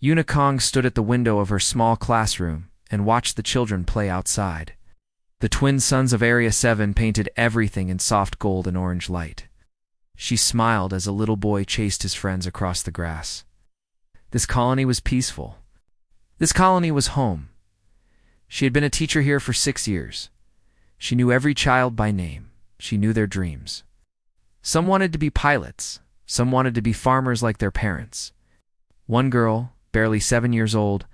Unikong stood at the window of her small classroom and watched the children play outside. The twin suns of Area 7 painted everything in soft gold and orange light. She smiled as a little boy chased his friends across the grass. This colony was peaceful. This colony was home. She had been a teacher here for 6 years. She knew every child by name. She knew their dreams. Some wanted to be pilots. Some wanted to be farmers like their parents. One girl, barely 7 years old,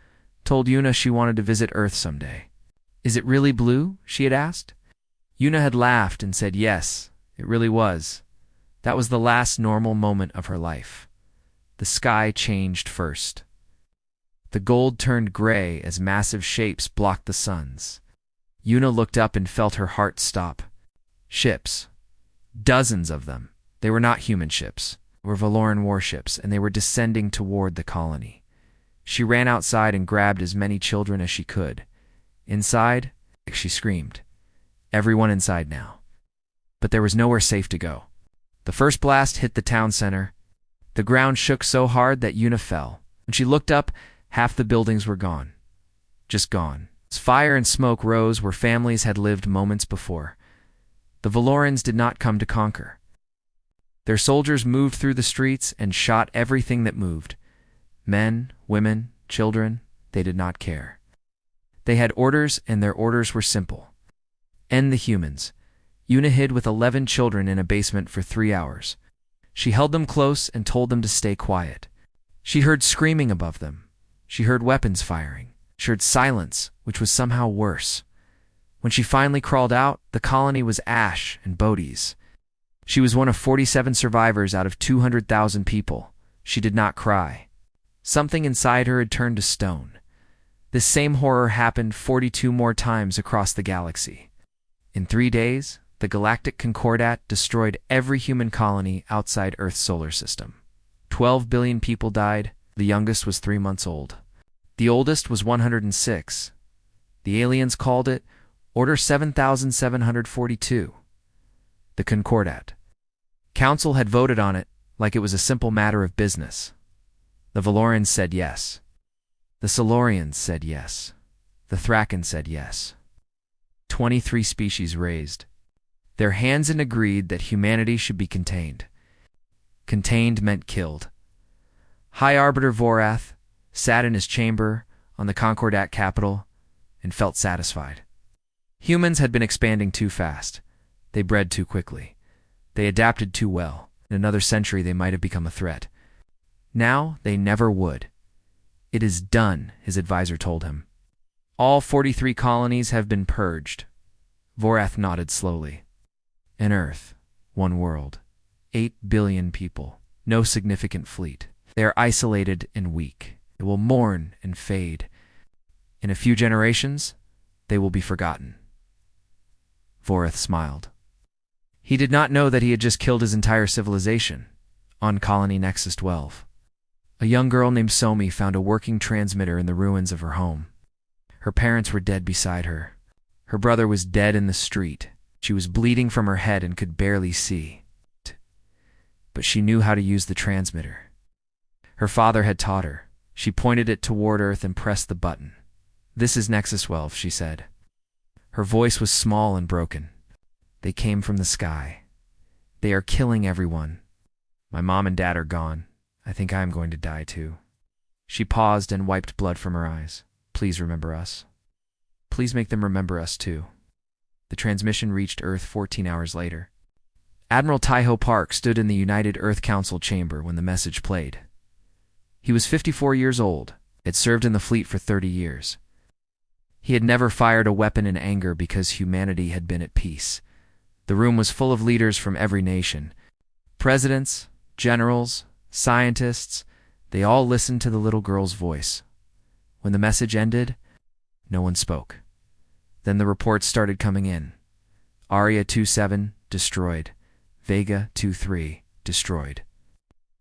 told Yuna she wanted to visit Earth someday. "Is it really blue?" she had asked. Yuna had laughed and said yes, it really was. That was the last normal moment of her life. The sky changed first. The gold turned gray as massive shapes blocked the suns. Yuna looked up and felt her heart stop. Ships. Dozens of them. They were not human ships. They were Valoran warships, and they were descending toward the colony. She ran outside and grabbed as many children as she could. Inside, she screamed. Everyone inside now. But there was nowhere safe to go. The first blast hit the town center. The ground shook so hard that Yuna fell. When she looked up, half the buildings were gone. Just gone. Fire and smoke rose where families had lived moments before. The Valorans did not come to conquer. Their soldiers moved through the streets and shot everything that moved. Men, women, children, they did not care. They had orders, and their orders were simple. End the humans. Yuna hid with 11 children in a basement for 3 hours. She held them close and told them to stay quiet. She heard screaming above them. She heard weapons firing. She heard silence, which was somehow worse. When she finally crawled out, the colony was ash and bodies. She was one of 47 survivors out of 200,000 people. She did not cry. Something inside her had turned to stone. This same horror happened 42 more times across the galaxy. In 3 days, the Galactic Concordat destroyed every human colony outside Earth's solar system. 12 billion people died. The youngest was 3 months old. The oldest was 106. The aliens called it Order 7742. The Concordat. Council had voted on it like it was a simple matter of business. The Valorans said yes. The Silurians said yes. The Thrakans said yes. 23 species raised their hands and agreed that humanity should be contained. Contained meant killed. High Arbiter Vorath sat in his chamber on the Concordat capital and felt satisfied. Humans had been expanding too fast. They bred too quickly. They adapted too well. In another century, they might have become a threat. Now, they never would. "It is done," his advisor told him. "All 43 colonies have been purged." Vorath nodded slowly. An Earth, one world, 8 billion people, no significant fleet. They are isolated and weak. They will mourn and fade. In a few generations, they will be forgotten. Vorath smiled. He did not know that he had just killed his entire civilization on Colony Nexus 12. A young girl named Somi found a working transmitter in the ruins of her home. Her parents were dead beside her. Her brother was dead in the street. She was bleeding from her head and could barely see. But she knew how to use the transmitter. Her father had taught her. She pointed it toward Earth and pressed the button. "This is Nexus 12, she said. Her voice was small and broken. "They came from the sky. They are killing everyone. My mom and dad are gone. I think I am going to die too." She paused and wiped blood from her eyes. "Please remember us. Please make them remember us too." The transmission reached Earth 14 hours later. Admiral Taiho Park stood in the United Earth Council chamber when the message played. He was 54 years old, had served in the fleet for 30 years. He had never fired a weapon in anger because humanity had been at peace. The room was full of leaders from every nation. Presidents, generals, scientists, they all listened to the little girl's voice. When the message ended, no one spoke. Then the reports started coming in. Aria 27, destroyed. Vega 23, destroyed.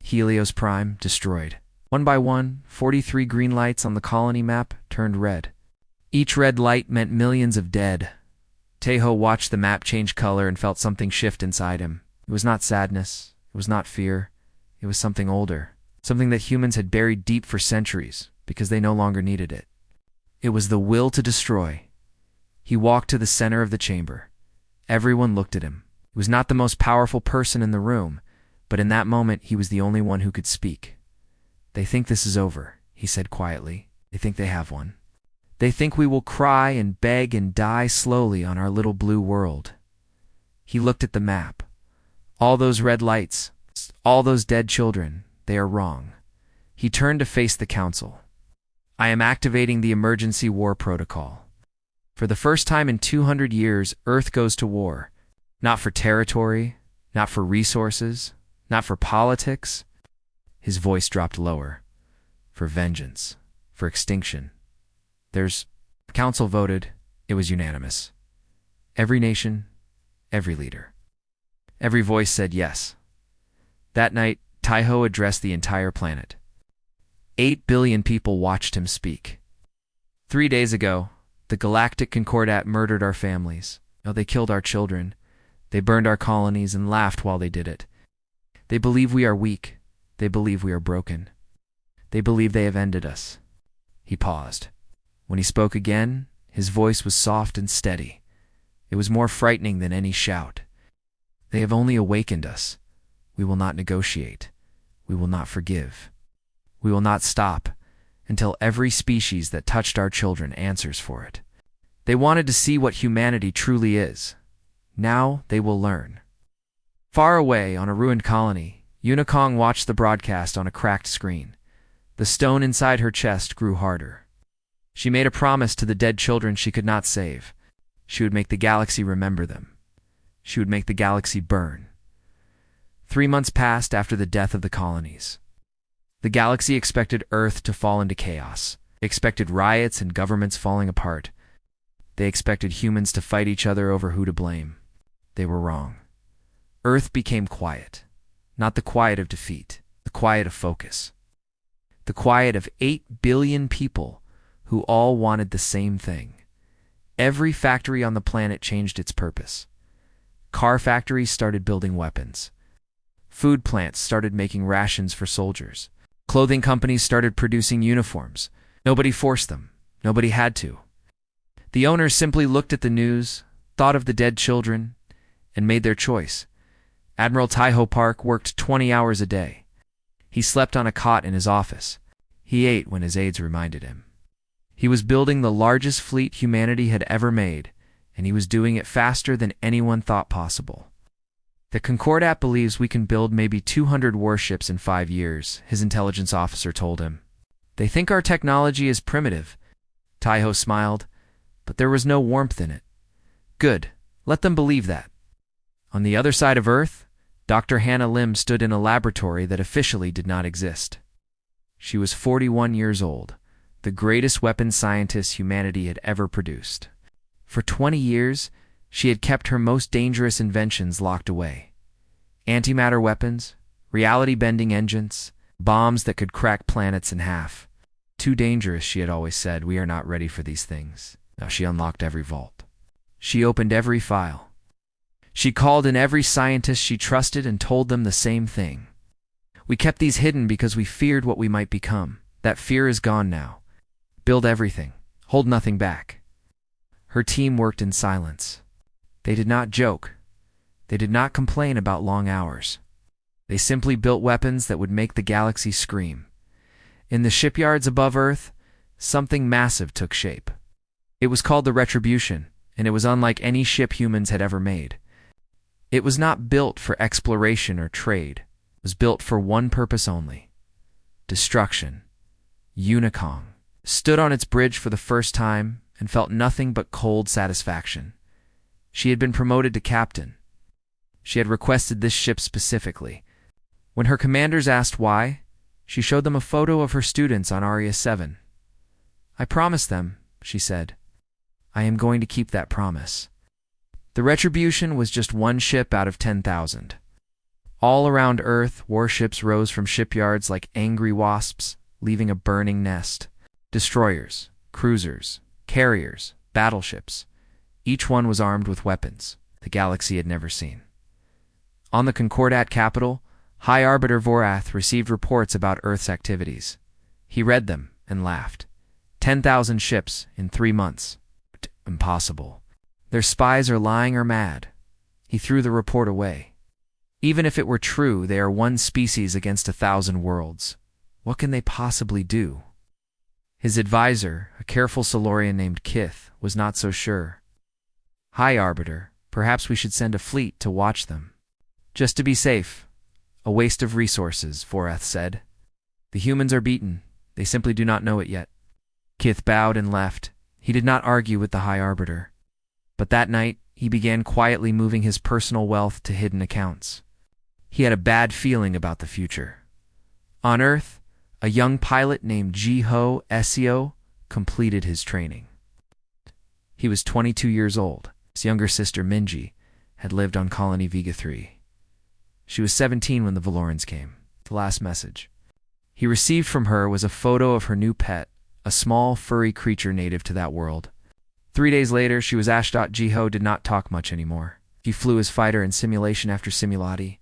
Helios Prime, destroyed. One by one, 43 green lights on the colony map turned red. Each red light meant millions of dead. Taiho watched the map change color and felt something shift inside him. It was not sadness. It was not fear. It was something older. Something that humans had buried deep for centuries. because they no longer needed it. It was the will to destroy. He walked to the center of the chamber. Everyone looked at him. He was not the most powerful person in the room, but in that moment he was the only one who could speak. "They think this is over," he said quietly. "They think they have one. They think we will cry and beg and die slowly on our little blue world." He looked at the map. "All those red lights, all those dead children, they are wrong." He turned to face the council. "I am activating the emergency war protocol. For the first time in 200 years, Earth goes to war. Not for territory, not for resources, not for politics." His voice dropped lower. "For vengeance, for extinction. The council voted. It was unanimous. Every nation, every leader. Every voice said yes." That night, Taiho addressed the entire planet. 8 billion people watched him speak. 3 days ago, the Galactic Concordat murdered our families. They killed our children. They burned our colonies and laughed while they did it. They believe we are weak. They believe we are broken. They believe they have ended us." He paused. When he spoke again, his voice was soft and steady. It was more frightening than any shout. "They have only awakened us. We will not negotiate. We will not forgive. We will not stop until every species that touched our children answers for it. They wanted to see what humanity truly is. Now they will learn." Far away on a ruined colony, Unikong watched the broadcast on a cracked screen. The stone inside her chest grew harder. She made a promise to the dead children she could not save. She would make the galaxy remember them. She would make the galaxy burn. 3 months passed after the death of the colonies. The galaxy expected Earth to fall into chaos. They expected riots and governments falling apart. They expected humans to fight each other over who to blame. They were wrong. Earth became quiet. Not the quiet of defeat, the quiet of focus. The quiet of 8 billion people who all wanted the same thing. Every factory on the planet changed its purpose. Car factories started building weapons. Food plants started making rations for soldiers. Clothing companies started producing uniforms. Nobody forced them. Nobody had to. The owners simply looked at the news, thought of the dead children, and made their choice. Admiral Taiho Park worked 20 hours a day. He slept on a cot in his office. He ate when his aides reminded him. He was building the largest fleet humanity had ever made, and he was doing it faster than anyone thought possible. "The Concordat believes we can build maybe 200 warships in 5 years, his intelligence officer told him. "They think our technology is primitive." Taiho smiled, but there was no warmth in it. "Good, let them believe that." On the other side of Earth, Dr. Hannah Lim stood in a laboratory that officially did not exist. She was 41 years old, the greatest weapons scientist humanity had ever produced. For 20 years, she had kept her most dangerous inventions locked away. Antimatter weapons, reality-bending engines, bombs that could crack planets in half. Too dangerous, she had always said. We are not ready for these things. Now she unlocked every vault. She opened every file. She called in every scientist she trusted and told them the same thing. "We kept these hidden because we feared what we might become. That fear is gone now. Build everything. Hold nothing back." Her team worked in silence. They did not joke. They did not complain about long hours. They simply built weapons that would make the galaxy scream. In the shipyards above Earth, something massive took shape. It was called the Retribution, and it was unlike any ship humans had ever made. It was not built for exploration or trade. It was built for one purpose only: destruction. Unikong stood on its bridge for the first time and felt nothing but cold satisfaction. She had been promoted to captain. She had requested this ship specifically. When her commanders asked why, she showed them a photo of her students on Aria 7. "I promised them," she said. "I am going to keep that promise." The Retribution was just one ship out of 10,000. All around Earth, warships rose from shipyards like angry wasps, leaving a burning nest. Destroyers, cruisers, carriers, battleships. Each one was armed with weapons the galaxy had never seen. On the Concordat capital, High Arbiter Vorath received reports about Earth's activities. He read them, and laughed. 10,000 ships in 3 months. Impossible. Their spies are lying or mad. He threw the report away. Even if it were true, they are one species against 1,000 worlds. What can they possibly do? His advisor, a careful Solarian named Kith, was not so sure. High Arbiter, perhaps we should send a fleet to watch them. Just to be safe. A waste of resources, Vorath said. The humans are beaten. They simply do not know it yet. Kith bowed and left. He did not argue with the High Arbiter. But that night, he began quietly moving his personal wealth to hidden accounts. He had a bad feeling about the future. On Earth, a young pilot named Jiho Esio completed his training. He was 22 years old. His younger sister, Minji, had lived on Colony Vega 3. She was 17 when the Valorans came. The last message he received from her was a photo of her new pet, a small, furry creature native to that world. 3 days later, she was asked. Jiho did not talk much anymore. He flew his fighter in simulation after simulati.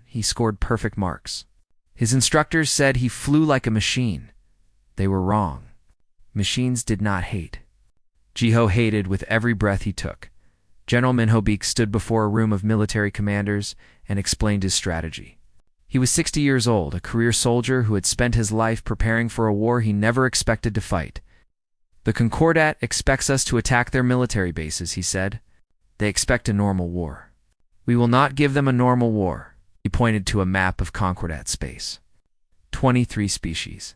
He scored perfect marks. His instructors said he flew like a machine. They were wrong. Machines did not hate. Jiho hated with every breath he took. General Minhobeek stood before a room of military commanders and explained his strategy. He was 60 years old, a career soldier who had spent his life preparing for a war he never expected to fight. The Concordat expects us to attack their military bases, he said. They expect a normal war. We will not give them a normal war. He pointed to a map of Concordat space. 23 species.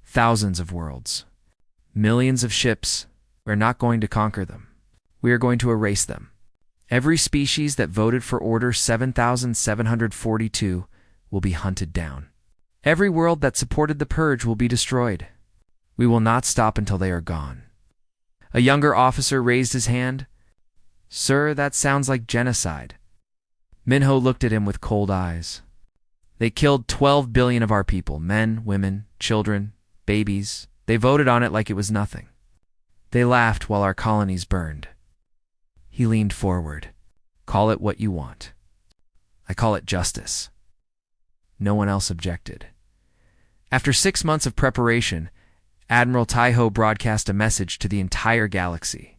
Thousands of worlds. Millions of ships. We're not going to conquer them. We are going to erase them. Every species that voted for Order 7742 will be hunted down. Every world that supported the Purge will be destroyed. We will not stop until they are gone. A younger officer raised his hand. Sir, that sounds like genocide. Minho looked at him with cold eyes. They killed 12 billion of our people, men, women, children, babies. They voted on it like it was nothing. They laughed while our colonies burned. He leaned forward. Call it what you want. I call it justice. No one else objected. After 6 months of preparation, Admiral Taiho broadcast a message to the entire galaxy.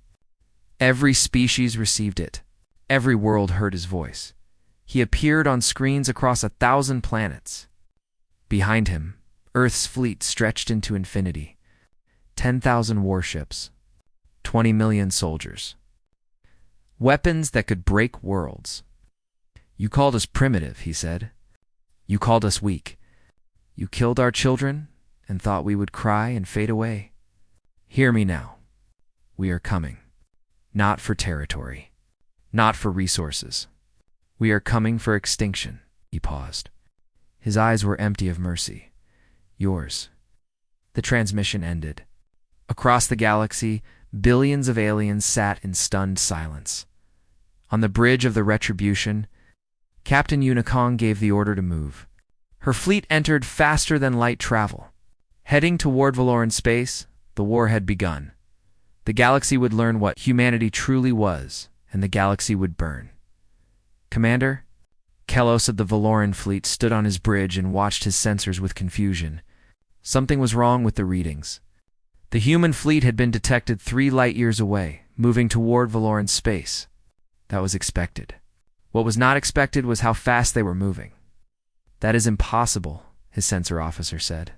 Every species received it. Every world heard his voice. He appeared on screens across 1,000 planets. Behind him, Earth's fleet stretched into infinity. 10,000 warships. 20 million soldiers. Weapons that could break worlds. You called us primitive, he said. You called us weak. You killed our children and thought we would cry and fade away. Hear me now. We are coming. Not for territory. Not for resources. We are coming for extinction. He paused. His eyes were empty of mercy. Yours. The transmission ended. Across the galaxy, billions of aliens sat in stunned silence. On the bridge of the Retribution, Captain Unicong gave the order to move. Her fleet entered faster than light travel. Heading toward Valoran space, the war had begun. The galaxy would learn what humanity truly was, and the galaxy would burn. Commander? Kelos of the Valoran fleet stood on his bridge and watched his sensors with confusion. Something was wrong with the readings. The human fleet had been detected 3 light-years away, moving toward Valoran space. That was expected. What was not expected was how fast they were moving. That is impossible, his sensor officer said.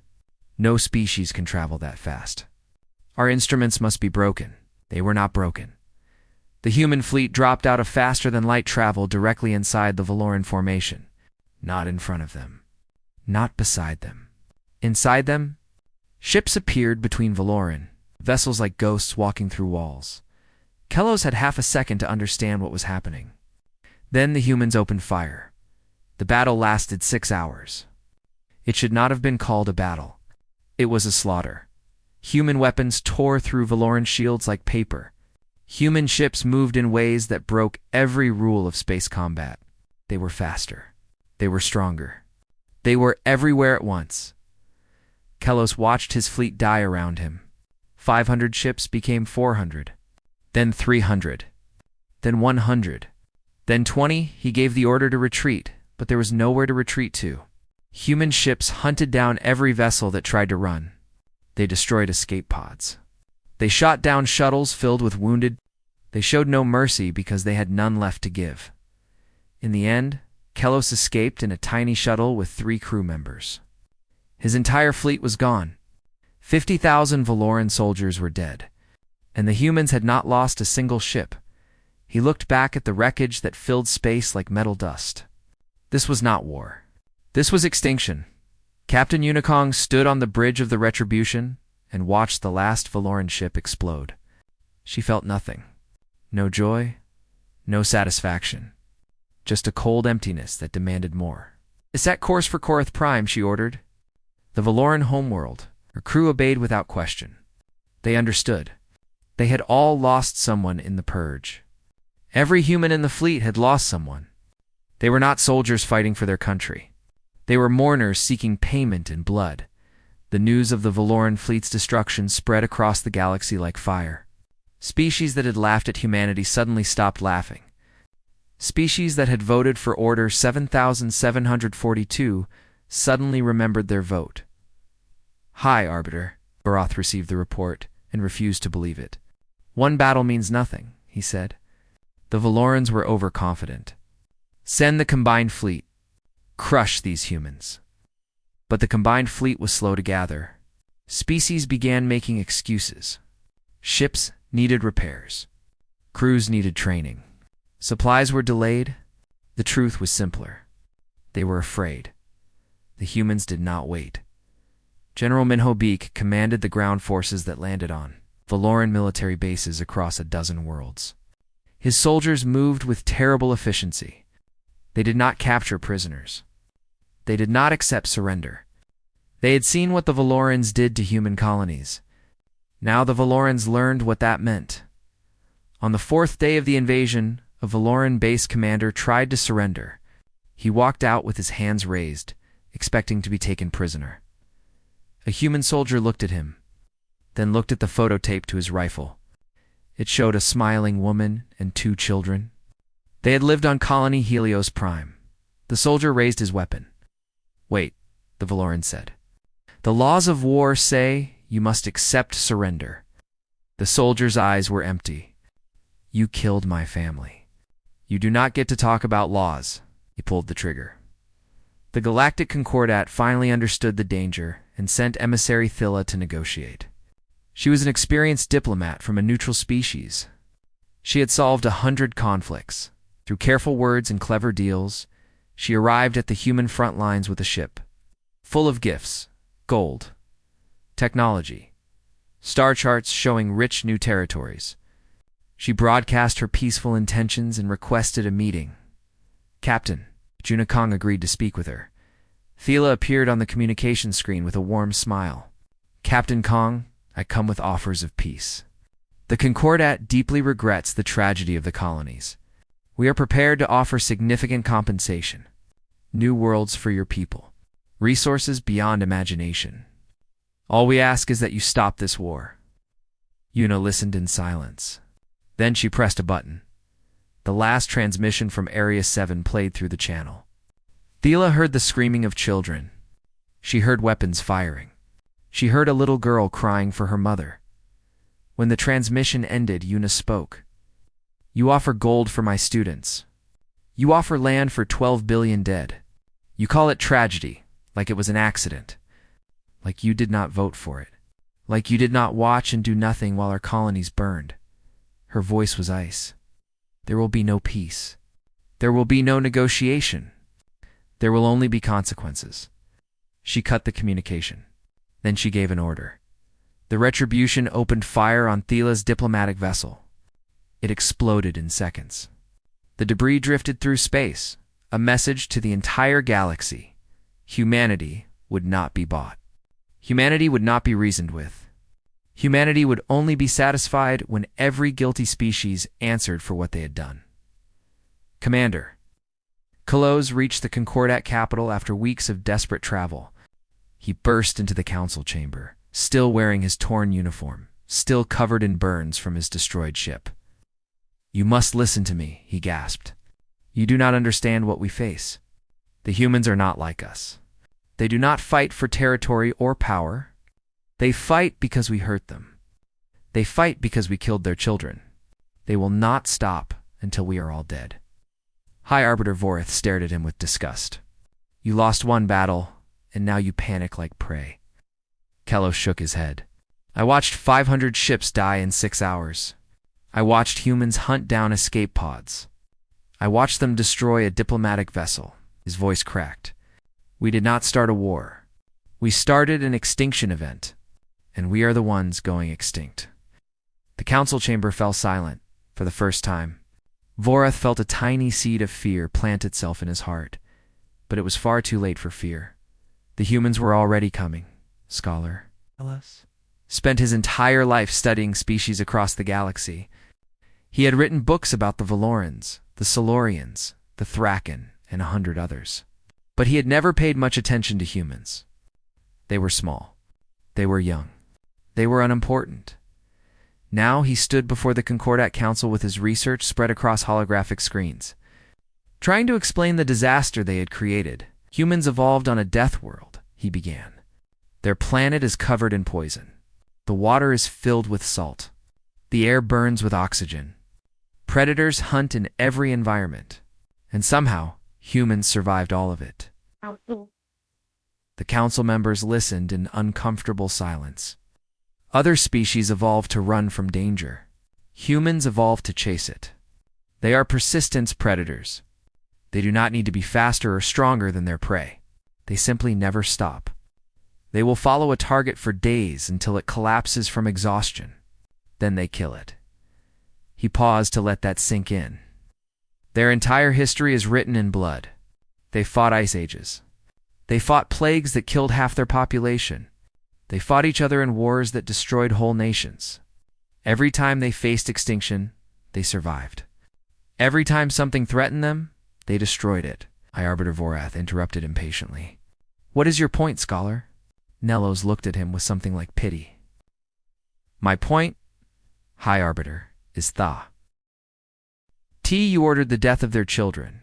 No species can travel that fast. Our instruments must be broken. They were not broken. The human fleet dropped out of faster-than-light travel directly inside the Valoran formation. Not in front of them. Not beside them. Inside them, ships appeared between Valoran, vessels like ghosts walking through walls. Kelos had half a second to understand what was happening. Then the humans opened fire. The battle lasted 6 hours. It should not have been called a battle. It was a slaughter. Human weapons tore through Valoran shields like paper. Human ships moved in ways that broke every rule of space combat. They were faster. They were stronger. They were everywhere at once. Kelos watched his fleet die around him. 500 ships became 400. Then 300. Then 100. Then 20, he gave the order to retreat, but there was nowhere to retreat to. Human ships hunted down every vessel that tried to run. They destroyed escape pods. They shot down shuttles filled with wounded. They showed no mercy because they had none left to give. In the end, Kelos escaped in a tiny shuttle with 3 crew members. His entire fleet was gone. 50,000 Valoran soldiers were dead, and the humans had not lost a single ship. He looked back at the wreckage that filled space like metal dust. This was not war. This was extinction. Captain Unikong stood on the bridge of the Retribution and watched the last Valoran ship explode. She felt nothing. No joy, no satisfaction. Just a cold emptiness that demanded more. "Set course for Korath Prime," she ordered. The Valoran homeworld. Her crew obeyed without question. They understood. They had all lost someone in the purge. Every human in the fleet had lost someone. They were not soldiers fighting for their country. They were mourners seeking payment in blood. The news of the Valoran fleet's destruction spread across the galaxy like fire. Species that had laughed at humanity suddenly stopped laughing. Species that had voted for Order 7742 suddenly remembered their vote. "Hi, Arbiter." Baroth received the report and refused to believe it. "One battle means nothing," he said. The Valorans were overconfident. "Send the combined fleet. Crush these humans." But the combined fleet was slow to gather. Species began making excuses. Ships needed repairs. Crews needed training. Supplies were delayed. The truth was simpler. They were afraid. The humans did not wait. General Minho Beak commanded the ground forces that landed on Valoran military bases across a dozen worlds. His soldiers moved with terrible efficiency. They did not capture prisoners. They did not accept surrender. They had seen what the Valorans did to human colonies. Now the Valorans learned what that meant. On the 4th day of the invasion, a Valoran base commander tried to surrender. He walked out with his hands raised, expecting to be taken prisoner. A human soldier looked at him, then looked at the photo tape to his rifle. It showed a smiling woman and 2 children. They had lived on Colony Helios Prime. The soldier raised his weapon. "Wait," the Valoran said. "The laws of war say you must accept surrender." The soldier's eyes were empty. "You killed my family. You do not get to talk about laws." He pulled the trigger. The Galactic Concordat finally understood the danger and sent emissary Thilla to negotiate. She was an experienced diplomat from a neutral species. She had solved 100 conflicts. Through careful words and clever deals, she arrived at the human front lines with a ship, full of gifts, gold, technology, star charts showing rich new territories. She broadcast her peaceful intentions and requested a meeting. "Captain," Junikong agreed to speak with her. Thila appeared on the communication screen with a warm smile. "Captain Kong, I come with offers of peace. The Concordat deeply regrets the tragedy of the colonies. We are prepared to offer significant compensation. New worlds for your people. Resources beyond imagination. All we ask is that you stop this war." Yuna listened in silence. Then she pressed a button. The last transmission from Area 7 played through the channel. Thila heard the screaming of children. She heard weapons firing. She heard a little girl crying for her mother. When the transmission ended, Yuna spoke. "You offer gold for my students. You offer land for 12 billion dead. You call it tragedy, like it was an accident. Like you did not vote for it. Like you did not watch and do nothing while our colonies burned." Her voice was ice. "There will be no peace. There will be no negotiation. There will only be consequences." She cut the communication. Then she gave an order. The Retribution opened fire on Thila's diplomatic vessel. It exploded in seconds. The debris drifted through space, a message to the entire galaxy. Humanity would not be bought. Humanity would not be reasoned with. Humanity would only be satisfied when every guilty species answered for what they had done. "Commander." Kolos reached the Concordat capital after weeks of desperate travel. He burst into the council chamber, still wearing his torn uniform, still covered in burns from his destroyed ship. "You must listen to me," he gasped. "You do not understand what we face. The humans are not like us. They do not fight for territory or power. They fight because we hurt them. They fight because we killed their children. They will not stop until we are all dead. High Arbiter Voreth stared at him with disgust. You lost one battle, and now you panic like prey. Kello shook his head. I watched 500 ships die in 6 hours. I watched humans hunt down escape pods. I watched them destroy a diplomatic vessel. His voice cracked. We did not start a war. We started an extinction event, and we are the ones going extinct. The council chamber fell silent for the first time. Voreth felt a tiny seed of fear plant itself in his heart, but it was far too late for fear. The humans were already coming. Scholar, Ellis, spent his entire life studying species across the galaxy. He had written books about the Valorans, the Silurians, the Thraken, and 100 others. But he had never paid much attention to humans. They were small. They were young. They were unimportant. Now he stood before the Concordat Council with his research spread across holographic screens. Trying to explain the disaster they had created, humans evolved on a death world, he began. Their planet is covered in poison. The water is filled with salt. The air burns with oxygen. Predators hunt in every environment. And somehow, humans survived all of it. The council members listened in uncomfortable silence. Other species evolved to run from danger. Humans evolved to chase it. They are persistent predators. They do not need to be faster or stronger than their prey. They simply never stop. They will follow a target for days until it collapses from exhaustion. Then they kill it. He paused to let that sink in. Their entire history is written in blood. They fought ice ages. They fought plagues that killed half their population. They fought each other in wars that destroyed whole nations. Every time they faced extinction, they survived. Every time something threatened them, they destroyed it. High Arbiter Voreth interrupted impatiently. What is your point, scholar? Nellos looked at him with something like pity. My point, High Arbiter, is Tha. You ordered the death of their children.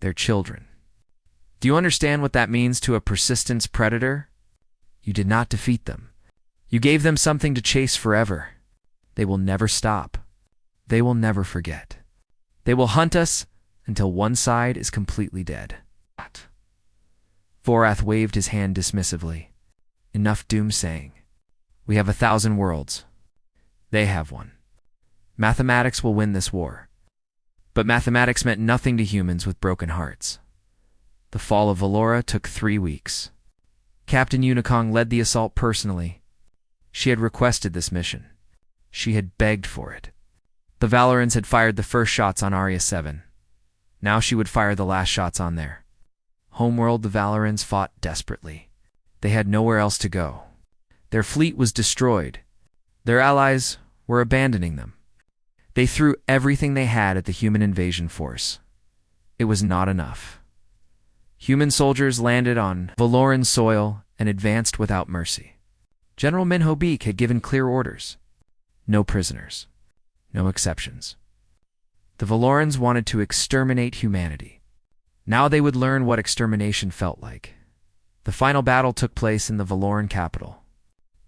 Their children. Do you understand what that means to a persistence predator? You did not defeat them. You gave them something to chase forever. They will never stop. They will never forget. They will hunt us until one side is completely dead. Voreth waved his hand dismissively. Enough doomsaying. We have 1,000 worlds. They have one. Mathematics will win this war. But mathematics meant nothing to humans with broken hearts. The fall of Valora took 3 weeks. Captain Unicong led the assault personally. She had requested this mission. She had begged for it. The Valorans had fired the first shots on Aria 7. Now she would fire the last shots on there. Homeworld, the Valorans fought desperately. They had nowhere else to go. Their fleet was destroyed. Their allies were abandoning them. They threw everything they had at the human invasion force. It was not enough. Human soldiers landed on Valoran soil and advanced without mercy. General Minho Beak had given clear orders. No prisoners. No exceptions. The Valorans wanted to exterminate humanity. Now they would learn what extermination felt like. The final battle took place in the Valoran capital.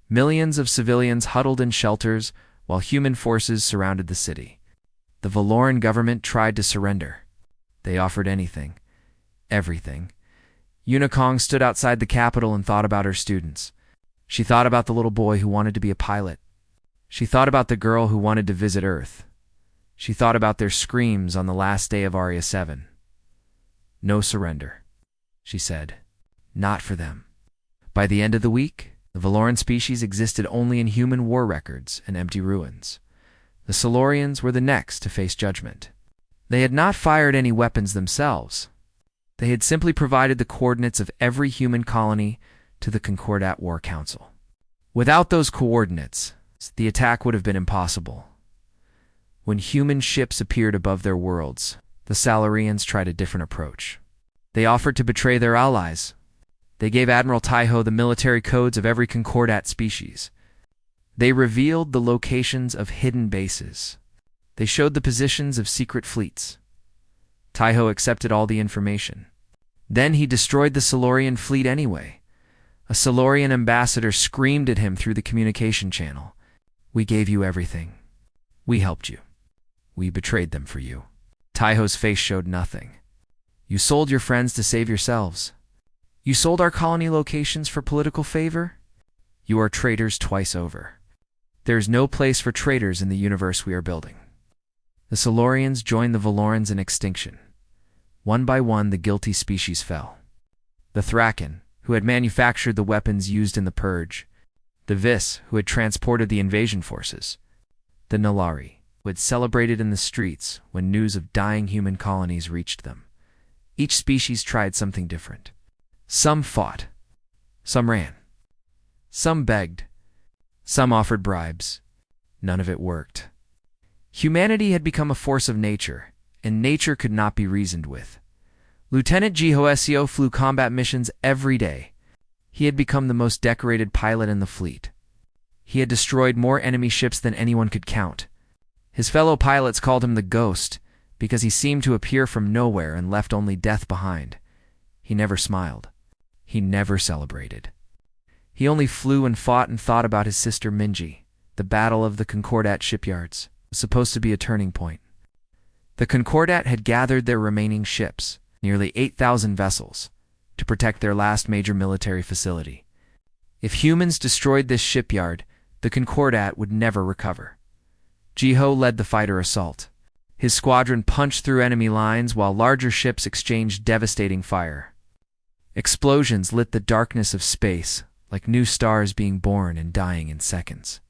Millions of civilians huddled in shelters while human forces surrounded the city. The Valoran government tried to surrender. They offered anything. Everything. Unicong stood outside the capital and thought about her students. She thought about the little boy who wanted to be a pilot. She thought about the girl who wanted to visit Earth. She thought about their screams on the last day of Aria 7. No surrender, she said. Not for them. By the end of the week, the Valoran species existed only in human war records and empty ruins. The Silurians were the next to face judgment. They had not fired any weapons themselves. They had simply provided the coordinates of every human colony to the Concordat War Council. Without those coordinates, the attack would have been impossible. When human ships appeared above their worlds, the Silurians tried a different approach. They offered to betray their allies. They gave Admiral Taiho the military codes of every Concordat species. They revealed the locations of hidden bases. They showed the positions of secret fleets. Taiho accepted all the information. Then he destroyed the Silurian fleet anyway. A Silurian ambassador screamed at him through the communication channel. "We gave you everything. We helped you. We betrayed them for you." Taiho's face showed nothing. "You sold your friends to save yourselves. You sold our colony locations for political favor? You are traitors twice over. There is no place for traitors in the universe we are building." The Silurians joined the Valorans in extinction. One by one, the guilty species fell. The Thraken, who had manufactured the weapons used in the Purge, the Vis, who had transported the invasion forces, the Nalari, who had celebrated in the streets when news of dying human colonies reached them. Each species tried something different. Some fought. Some ran. Some begged. Some offered bribes. None of it worked. Humanity had become a force of nature, and nature could not be reasoned with. Lieutenant Gihoesio flew combat missions every day. He had become the most decorated pilot in the fleet. He had destroyed more enemy ships than anyone could count. His fellow pilots called him the Ghost because he seemed to appear from nowhere and left only death behind. He never smiled. He never celebrated. He only flew and fought and thought about his sister Minji. The Battle of the Concordat shipyards was supposed to be a turning point. The Concordat had gathered their remaining ships, nearly 8,000 vessels, to protect their last major military facility. If humans destroyed this shipyard, the Concordat would never recover. Jiho led the fighter assault. His squadron punched through enemy lines while larger ships exchanged devastating fire. Explosions lit the darkness of space, like new stars being born and dying in seconds.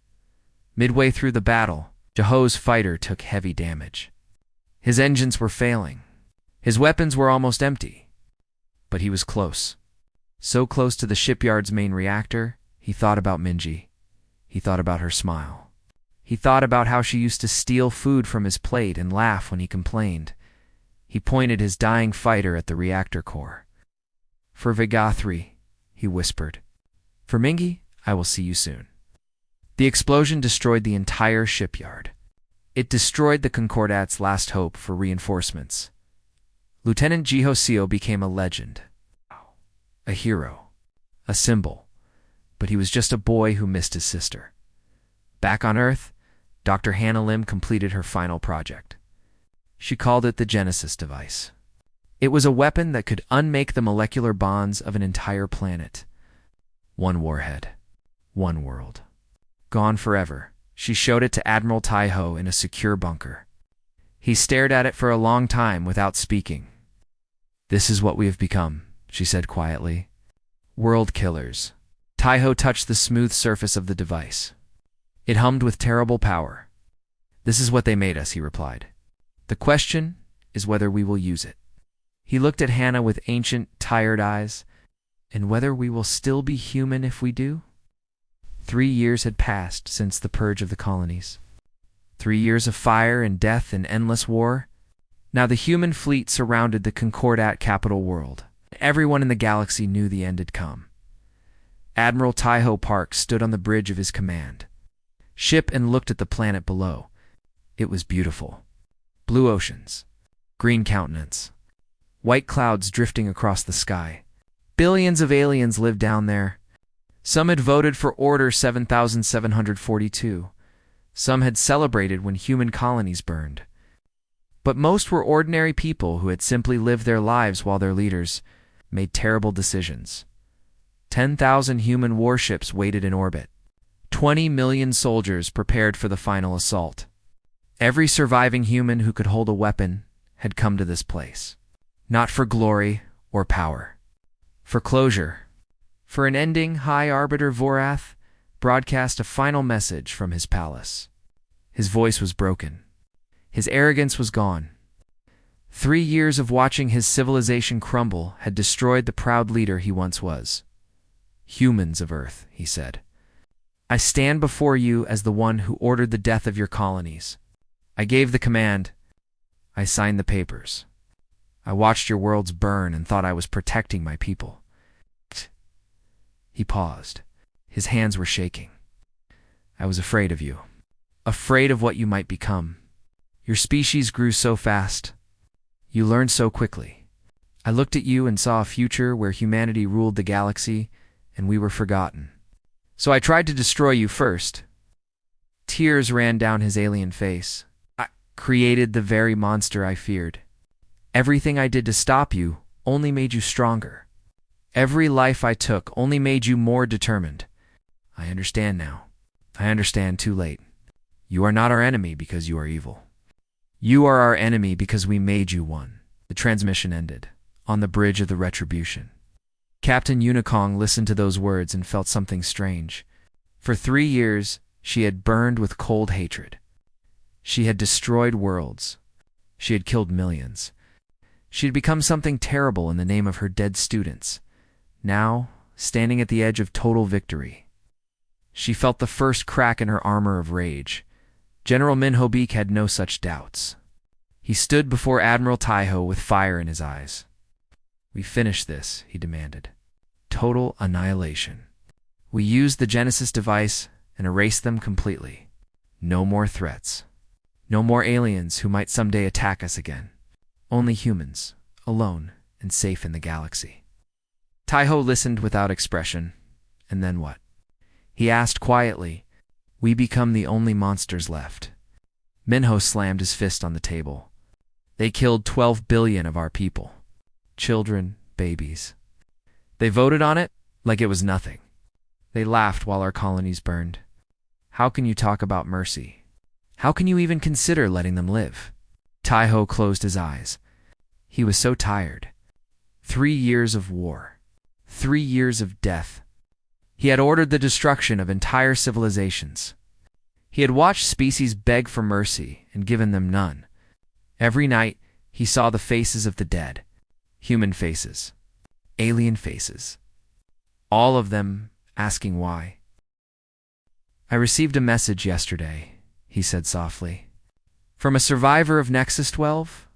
Midway through the battle, Jiho's fighter took heavy damage. His engines were failing. His weapons were almost empty. But he was close. So close to the shipyard's main reactor, he thought about Minji. He thought about her smile. He thought about how she used to steal food from his plate and laugh when he complained. He pointed his dying fighter at the reactor core. "For Vega 3, he whispered. "For Mingi, I will see you soon." The explosion destroyed the entire shipyard. It destroyed the Concordat's last hope for reinforcements. Lieutenant Jihosio became a legend. A hero. A symbol. But he was just a boy who missed his sister. Back on Earth, Dr. Hannah Lim completed her final project. She called it the Genesis device. It was a weapon that could unmake the molecular bonds of an entire planet. One warhead. One world. Gone forever, she showed it to Admiral Taiho in a secure bunker. He stared at it for a long time without speaking. "This is what we have become," she said quietly. "World killers." Taiho touched the smooth surface of the device. It hummed with terrible power. "This is what they made us," he replied. "The question is whether we will use it." He looked at Hannah with ancient, tired eyes. "And whether we will still be human if we do?" 3 years had passed since the purge of the colonies. 3 years of fire and death and endless war. Now the human fleet surrounded the Concordat capital world. Everyone in the galaxy knew the end had come. Admiral Taiho Park stood on the bridge of his command ship and looked at the planet below. It was beautiful. Blue oceans, green countenance, white clouds drifting across the sky. Billions of aliens lived down there. Some had voted for Order 7742. Some had celebrated when human colonies burned. But most were ordinary people who had simply lived their lives while their leaders made terrible decisions. 10,000 human warships waited in orbit. 20 million soldiers prepared for the final assault. Every surviving human who could hold a weapon had come to this place. Not for glory or power. For closure. For an ending, High Arbiter Vorath broadcast a final message from his palace. His voice was broken. His arrogance was gone. 3 years of watching his civilization crumble had destroyed the proud leader he once was. "Humans of Earth," he said, "I stand before you as the one who ordered the death of your colonies. I gave the command. I signed the papers. I watched your worlds burn and thought I was protecting my people." He paused. His hands were shaking. "I was afraid of you. Afraid of what you might become. Your species grew so fast. You learned so quickly. I looked at you and saw a future where humanity ruled the galaxy, and we were forgotten. So I tried to destroy you first." Tears ran down his alien face. "I created the very monster I feared. Everything I did to stop you only made you stronger. Every life I took only made you more determined. I understand now. I understand too late. You are not our enemy because you are evil. You are our enemy because we made you one." The transmission ended, on the bridge of the Retribution. Captain Unicong listened to those words and felt something strange. For 3 years, she had burned with cold hatred. She had destroyed worlds. She had killed millions. She had become something terrible in the name of her dead students. Now, standing at the edge of total victory, she felt the first crack in her armor of rage. General Minho-beak had no such doubts. He stood before Admiral Taiho with fire in his eyes. "We finish this," he demanded. "Total annihilation. We use the Genesis device and erase them completely. No more threats. No more aliens who might someday attack us again. Only humans, alone and safe in the galaxy." Taiho listened without expression. And then what? He asked quietly. "We become the only monsters left." Minho slammed his fist on the table. "They killed 12 billion of our people. Children, babies. They voted on it like it was nothing. They laughed while our colonies burned. How can you talk about mercy? How can you even consider letting them live?" Taiho closed his eyes. He was so tired. 3 years of war. 3 years of death. He had ordered the destruction of entire civilizations. He had watched species beg for mercy and given them none. Every night, he saw the faces of the dead. Human faces. Alien faces. All of them asking why. "I received a message yesterday," he said softly. "From a survivor of Nexus 12.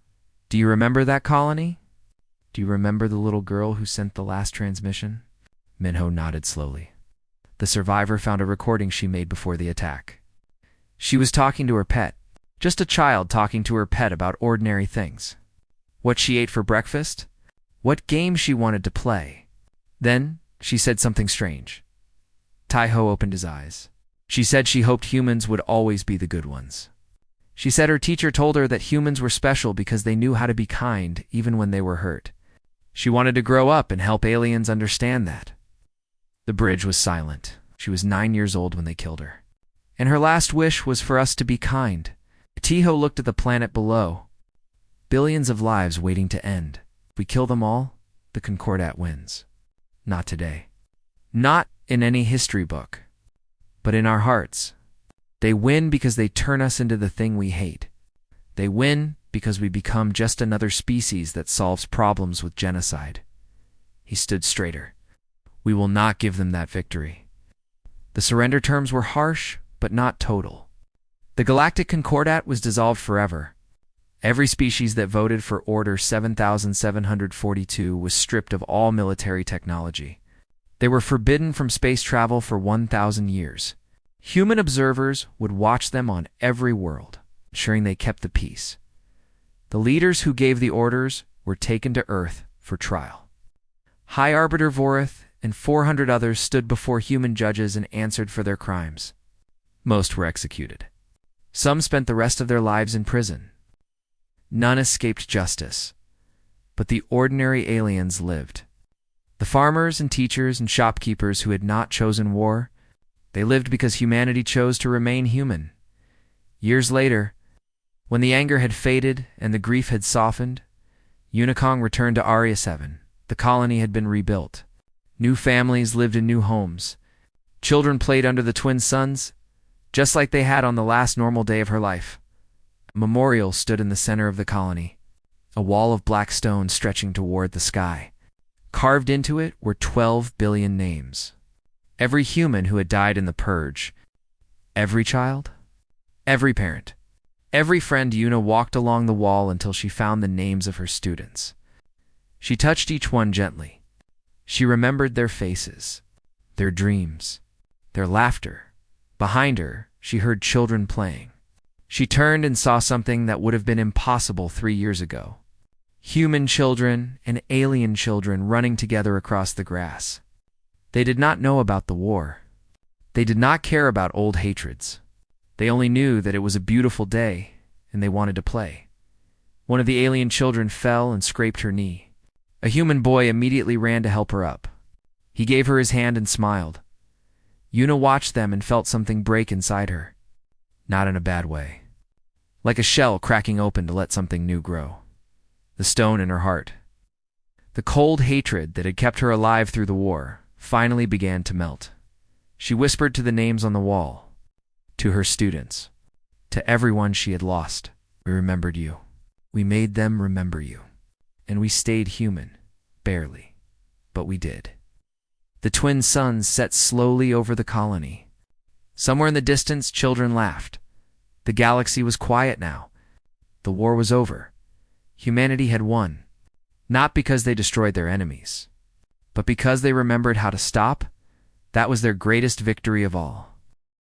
Do you remember that colony? Do you remember the little girl who sent the last transmission?" Minho nodded slowly. The survivor found a recording she made before the attack. She was talking to her pet. Just a child talking to her pet about ordinary things. What she ate for breakfast? What game she wanted to play? Then she said something strange. Taiho opened his eyes. She said she hoped humans would always be the good ones. She said her teacher told her that humans were special because they knew how to be kind even when they were hurt. She wanted to grow up and help aliens understand that. The bridge was silent. She was 9 years old when they killed her. And her last wish was for us to be kind. Taiho looked at the planet below. Billions of lives waiting to end. If we kill them all, the Concordat wins. Not today. Not in any history book. But in our hearts. They win because they turn us into the thing we hate. They win because we become just another species that solves problems with genocide. He stood straighter. We will not give them that victory. The surrender terms were harsh, but not total. The Galactic Concordat was dissolved forever. Every species that voted for Order 7742 was stripped of all military technology. They were forbidden from space travel for 1,000 years. Human observers would watch them on every world, ensuring they kept the peace. The leaders who gave the orders were taken to Earth for trial. High Arbiter Vorith and 400 others stood before human judges and answered for their crimes. Most were executed. Some spent the rest of their lives in prison. None escaped justice. But the ordinary aliens lived. The farmers and teachers and shopkeepers who had not chosen war, they lived because humanity chose to remain human. Years later, when the anger had faded and the grief had softened, Unicong returned to Aria 7. The colony had been rebuilt. New families lived in new homes. Children played under the twin suns, just like they had on the last normal day of her life. A memorial stood in the center of the colony, a wall of black stone stretching toward the sky. Carved into it were 12 billion names. Every human who had died in the purge. Every child. Every parent. Every friend. Una walked along the wall until she found the names of her students. She touched each one gently. She remembered their faces, their dreams, their laughter. Behind her, she heard children playing. She turned and saw something that would have been impossible 3 years ago. Human children and alien children running together across the grass. They did not know about the war. They did not care about old hatreds. They only knew that it was a beautiful day, and they wanted to play. One of the alien children fell and scraped her knee. A human boy immediately ran to help her up. He gave her his hand and smiled. Yuna watched them and felt something break inside her. Not in a bad way. Like a shell cracking open to let something new grow. The stone in her heart. The cold hatred that had kept her alive through the war finally began to melt. She whispered to the names on the wall, to her students, to everyone she had lost. We remembered you. We made them remember you. And we stayed human, barely, but we did. The twin suns set slowly over the colony. Somewhere in the distance, children laughed. The galaxy was quiet now. The war was over. Humanity had won. Not because they destroyed their enemies, but because they remembered how to stop. That was their greatest victory of all.